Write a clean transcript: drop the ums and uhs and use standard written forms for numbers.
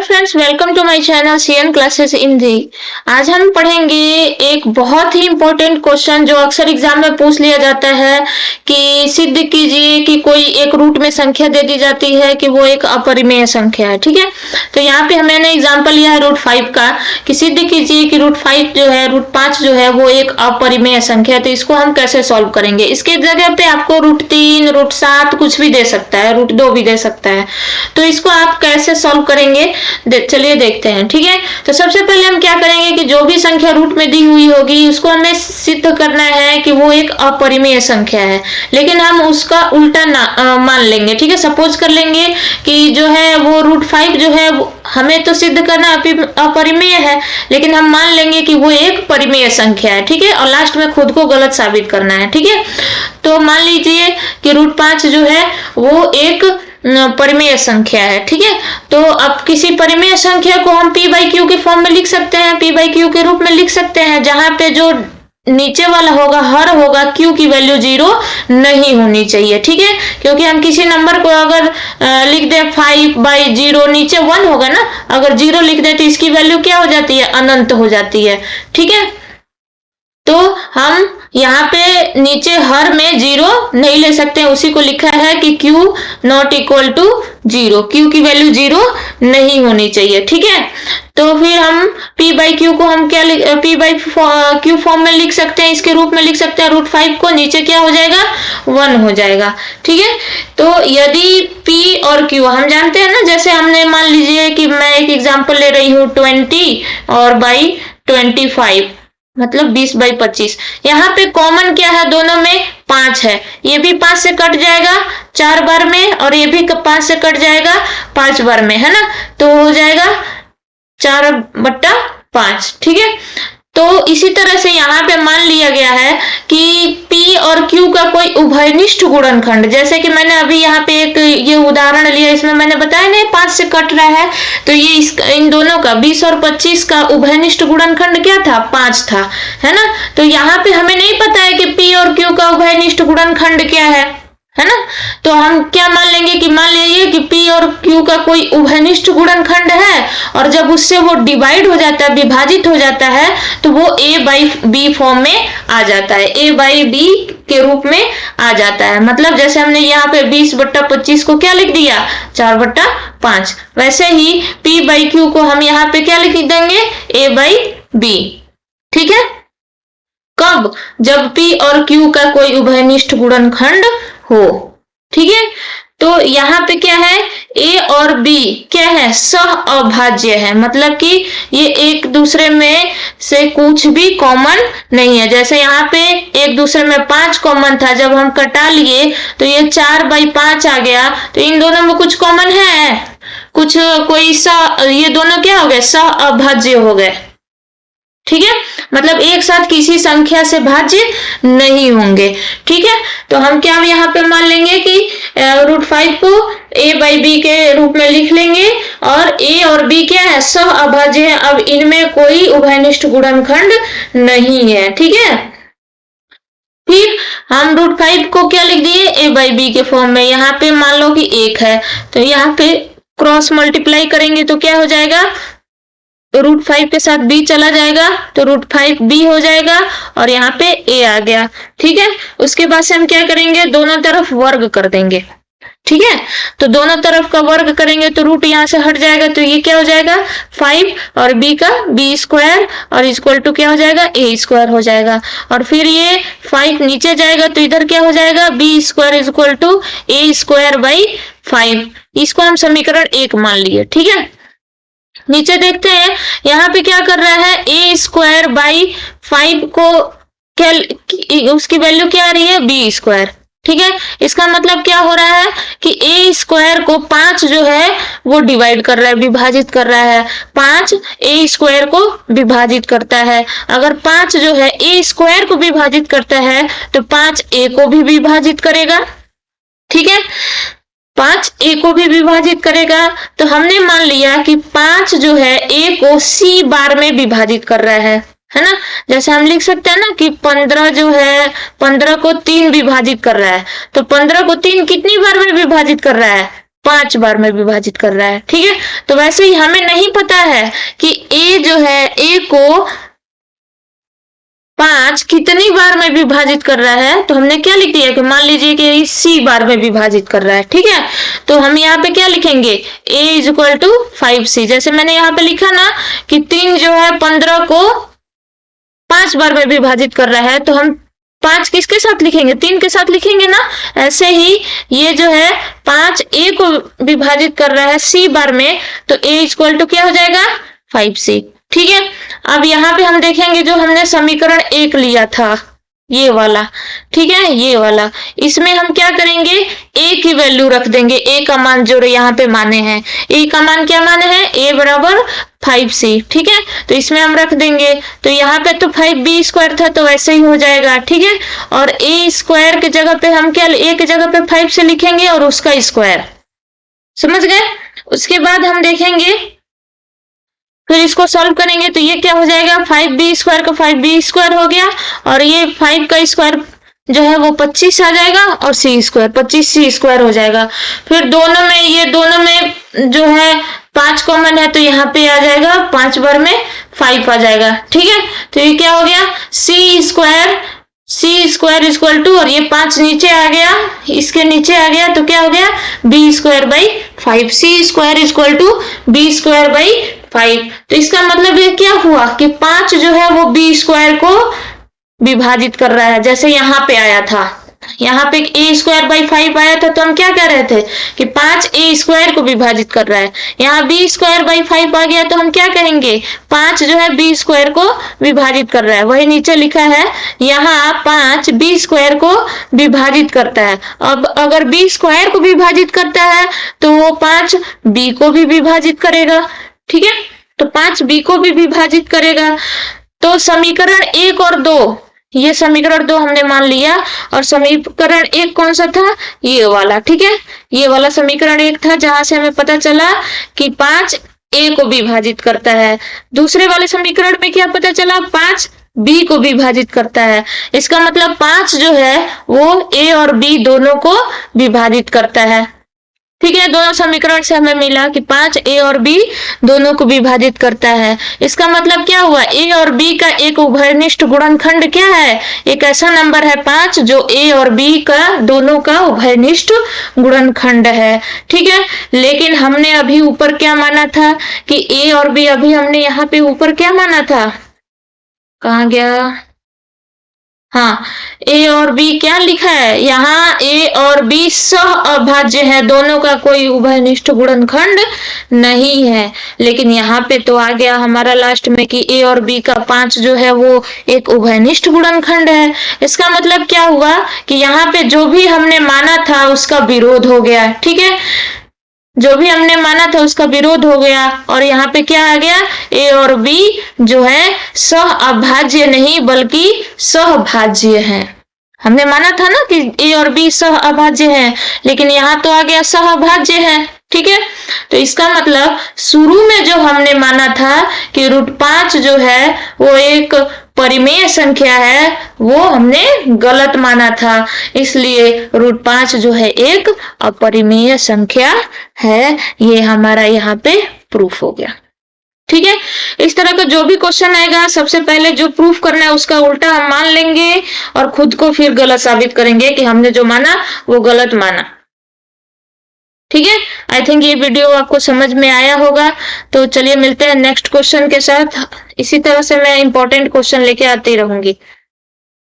Friends, welcome to my channel CN classes Hindi. आज हम पढ़ेंगे एक बहुत ही इम्पोर्टेंट क्वेश्चन जो अक्सर एग्जाम में पूछ लिया जाता है कि सिद्ध कीजिए कि कोई एक रूट में संख्या दे दी जाती है कि वो एक अपरिमेय संख्या है। ठीक है, तो यहाँ पे मैंने एग्जाम्पल लिया है रूट 5 का कि सिद्ध कीजिए कि रूट 5 जो है, रूट 5 जो है वो एक अपरिमेय संख्या है। तो इसको हम कैसे सॉल्व करेंगे? इसके जगह पे आपको रूट 3, रूट 7 कुछ भी दे सकता है, रूट 2 भी दे सकता है। तो इसको आप कैसे सॉल्व करेंगे चलिए देखते हैं। ठीक है, तो सबसे पहले हम क्या करेंगे कि जो भी संख्या रूट में दी हुई होगी उसको हमें सिद्ध करना है कि वो एक अपरिमेय संख्या है, लेकिन हम उसका उल्टा मान लेंगे। ठीक है, सपोज कर लेंगे कि जो है वो रूट 5 जो है हमें तो सिद्ध करना अपरिमेय है, लेकिन हम मान लेंगे कि वो एक परिमेय संख्या है। ठीक है, और लास्ट में खुद को गलत साबित करना है। ठीक है, तो मान लीजिए कि रूट 5 जो है वो एक परिमेय संख्या है। ठीक है, तो अब किसी परिमेय संख्या को हम p बाई क्यू के फॉर्म में लिख सकते हैं, p बाई क्यू के रूप में लिख सकते हैं, जहां पे जो नीचे वाला होगा हर होगा q की वैल्यू 0 नहीं होनी चाहिए। ठीक है, क्योंकि हम किसी नंबर को अगर लिख दें 5 बाई 0, नीचे 1 होगा ना, अगर 0 लिख दें तो इसकी वैल्यू क्या हो जाती है? अनंत हो जाती है। ठीक है, तो हम यहाँ पे नीचे हर में 0 नहीं ले सकते, उसी को लिखा है कि q not equal to 0, q की वैल्यू 0 नहीं होनी चाहिए। ठीक है, तो फिर हम p बाई क्यू को हम क्या p बाई क्यू फॉर्म में लिख सकते हैं, इसके रूप में लिख सकते हैं रूट 5 को, नीचे क्या हो जाएगा? 1 हो जाएगा। ठीक है, तो यदि p और q हम जानते हैं ना, जैसे हमने मान लीजिए कि मैं एक एग्जांपल ले रही हूँ 20 और बाई 25, मतलब 20 बाई 25। यहाँ पे कॉमन क्या है? दोनों में 5 है, ये भी 5 से कट जाएगा 4 बार में, और ये भी 5 से कट जाएगा 5 बार में, है ना, तो हो जाएगा 4/5। ठीक है, तो इसी तरह से यहाँ पे मान लिया गया है कि p और q का कोई उभयनिष्ठ गुणनखंड, जैसे कि मैंने अभी यहाँ पे एक ये उदाहरण लिया, इसमें मैंने बताया नहीं 5 से कट रहा है, तो ये इन दोनों का 20 और 25 का उभयनिष्ठ गुणनखंड क्या था? 5 था, है ना। तो यहाँ पे हमें नहीं पता है कि p और q का उभयनिष्ठ गुणनखंड क्या है ना, तो हम क्या मान लेंगे कि मान लीजिए कि p और q का कोई उभयनिष्ठ गुणनखंड है, और जब उससे वो डिवाइड हो जाता है, विभाजित हो जाता है, तो वो a बाई b फॉर्म में आ जाता है, a बाई b के रूप में आ जाता है। मतलब जैसे हमने यहाँ पे 20/25 को क्या लिख दिया? 4/5। वैसे ही p बाई q को हम यहाँ पे क्या लिख देंगे? a by b। ठीक है, कब? जब p और q का कोई उभयनिष्ठ गुणनखंड हो। ठीक है, तो यहाँ पे क्या है? a और b क्या है? सह अभाज्य है, मतलब कि ये एक दूसरे में से कुछ भी कॉमन नहीं है। जैसे यहाँ पे एक दूसरे में 5 कॉमन था, जब हम कटा लिए तो ये 4/5 आ गया, तो इन दोनों में कुछ कॉमन है? कुछ कोई ये दोनों क्या हो गए? सह अभाज्य हो गए। ठीक है, मतलब एक साथ किसी संख्या से भाज्य नहीं होंगे। ठीक है, तो हम क्या यहाँ पे मान लेंगे कि रूट 5 को a बाई b के रूप में लिख लेंगे, और a और b क्या है? सह अभाज्य है। अब इनमें कोई उभयनिष्ठ गुणनखंड नहीं है। ठीक है, फिर हम रूट 5 को क्या लिख दिए? a बाई b के फॉर्म में। यहाँ पे मान लो कि 1 है, तो यहाँ पे क्रॉस मल्टीप्लाई करेंगे तो क्या हो जाएगा? तो रूट 5 के साथ b चला जाएगा, तो रूट 5b हो जाएगा, और यहाँ पे a आ गया। ठीक है, उसके बाद से हम क्या करेंगे? दोनों तरफ वर्ग कर देंगे। ठीक है, तो दोनों तरफ का वर्ग करेंगे तो रूट यहाँ से हट जाएगा, तो ये क्या हो जाएगा? 5 और b का b स्क्वायर, और इक्वल टू क्या हो जाएगा? a स्क्वायर हो जाएगा। और फिर ये 5 नीचे जाएगा तो इधर क्या हो जाएगा? b square equal to a square by 5। इसको हम समीकरण 1 मान लिए। ठीक है, नीचे देखते हैं यहाँ पे क्या कर रहा है? a स्क्वायर बाई 5 को क्या, उसकी वैल्यू क्या आ रही है? b square. ठीक है, इसका मतलब क्या हो रहा है कि a स्क्वायर को 5 जो है वो डिवाइड कर रहा है, विभाजित कर रहा है। 5 a स्क्वायर को विभाजित करता है। अगर 5 जो है a स्क्वायर को विभाजित करता है तो 5 a को भी विभाजित करेगा। ठीक है, 5 a को भी विभाजित करेगा, तो हमने मान लिया कि 5 जो है a को c बार में विभाजित कर रहा है ना। जैसे हम लिख सकते हैं ना कि 15 जो है 15 को 3 विभाजित कर रहा है, तो 15 को 3 कितनी बार में विभाजित कर रहा है? 5 बार में विभाजित कर रहा है। ठीक है, तो वैसे ही हमें नहीं पता है कि ए जो है, ए को 5 कितनी बार में विभाजित कर रहा है, तो हमने क्या लिख दिया कि मान लीजिए कि सी बार में विभाजित कर रहा है। ठीक है, तो हम यहाँ पे क्या लिखेंगे, a is equal to 5c। जैसे मैंने यहाँ पे लिखा ना कि 3 जो है 15 को 5 बार में विभाजित कर रहा है, तो हम 5 किसके साथ लिखेंगे, 3 के साथ लिखेंगे ना। ऐसे ही ये जो है 5 a को विभाजित कर रहा है c बार में, तो a इक्वल टू क्या हो जाएगा, 5c। ठीक है, अब यहाँ पे हम देखेंगे जो हमने समीकरण 1 लिया था, ये वाला। ठीक है, ये वाला, इसमें हम क्या करेंगे, a की वैल्यू रख देंगे, a का मान जो यहाँ पे माने हैं, a का मान क्या माने हैं, a बराबर 5c। ठीक है, तो इसमें हम रख देंगे, तो यहाँ पे तो 5b स्क्वायर था, तो वैसे ही हो जाएगा। ठीक है, और a स्क्वायर के जगह पे हम क्या, a की जगह पे 5 से लिखेंगे और उसका स्क्वायर, समझ गए। उसके बाद हम देखेंगे, फिर इसको सॉल्व करेंगे तो ये क्या हो जाएगा, 5b स्क्वायर का 5b स्क्वायर हो गया, और ये 5 का स्क्वायर जो है वो 25 आ जाएगा, और c स्क्वायर 25c स्क्वायर हो जाएगा। फिर दोनों में, ये दोनों में जो है 5 कॉमन है, तो यहाँ पे आ जाएगा 5 बार में 5 आ जाएगा। ठीक है, तो ये क्या हो गया, c स्क्वायर इक्वल टू, और ये 5 नीचे आ गया, इसके नीचे आ गया, तो क्या हो गया, b square by 5, c square equal to b square by 5। तो इसका मतलब ये क्या हुआ कि 5 जो है वो b स्क्वायर को विभाजित कर रहा है, जैसे यहाँ पे आया था, यहाँ पे a स्क्वायर बाई 5 आया था, तो हम क्या कह रहे थे कि 5 a स्क्वायर को विभाजित कर रहा है। यहाँ b स्क्वायर बाई 5 आ गया, तो हम क्या कहेंगे, 5 जो है b स्क्वायर को विभाजित कर रहा है। वही नीचे लिखा है, यहाँ 5 b स्क्वायर को विभाजित करता है। अब अगर b स्क्वायर को विभाजित करता है तो वो 5 b को भी विभाजित करेगा। ठीक है, तो 5 b को भी विभाजित करेगा। तो समीकरण 1 और 2, ये समीकरण 2 हमने मान लिया, और समीकरण 1 कौन सा था, ये वाला। ठीक है, ये वाला समीकरण 1 था, जहां से हमें पता चला कि 5 a को विभाजित करता है। दूसरे वाले समीकरण में क्या पता चला, 5 b को विभाजित करता है। इसका मतलब 5 जो है वो a और b दोनों को विभाजित करता है। ठीक है, दोनों समीकरण से हमें मिला कि 5 a और b दोनों को विभाजित करता है। इसका मतलब क्या हुआ, a और b का एक उभयनिष्ठ गुणनखंड क्या है, एक ऐसा नंबर है 5 जो a और b का दोनों का उभयनिष्ठ गुणनखंड है। ठीक है, लेकिन हमने अभी ऊपर क्या माना था कि a और b, अभी हमने यहाँ पे ऊपर क्या माना था, कहाँ गया, हाँ, a और b क्या लिखा है यहाँ, a और b सह अभाज्य है, दोनों का कोई उभयनिष्ठ गुणनखंड नहीं है। लेकिन यहाँ पे तो आ गया हमारा लास्ट में कि a और b का 5 जो है वो एक उभयनिष्ठ गुणनखंड है। इसका मतलब क्या हुआ कि यहाँ पे जो भी हमने माना था उसका विरोध हो गया। ठीक है, जो भी हमने माना था उसका विरोध हो गया, और यहाँ पे क्या आ गया, a और b जो है सह अभाज्य नहीं बल्कि सहभाज्य है। हमने माना था ना कि a और b सह अभाज्य है, लेकिन यहाँ तो आ गया सहभाज्य है। ठीक है, तो इसका मतलब शुरू में जो हमने माना था कि √5 जो है वो एक परिमेय संख्या है, वो हमने गलत माना था, इसलिए √5 जो है एक अपरिमेय संख्या है। ये हमारा यहाँ पे प्रूफ हो गया। ठीक है, इस तरह का जो भी क्वेश्चन आएगा, सबसे पहले जो प्रूफ करना है उसका उल्टा हम मान लेंगे, और खुद को फिर गलत साबित करेंगे कि हमने जो माना वो गलत माना। ठीक है, आई थिंक ये वीडियो आपको समझ में आया होगा। तो चलिए मिलते हैं नेक्स्ट क्वेश्चन के साथ। इसी तरह से मैं इंपॉर्टेंट क्वेश्चन लेके आती रहूंगी।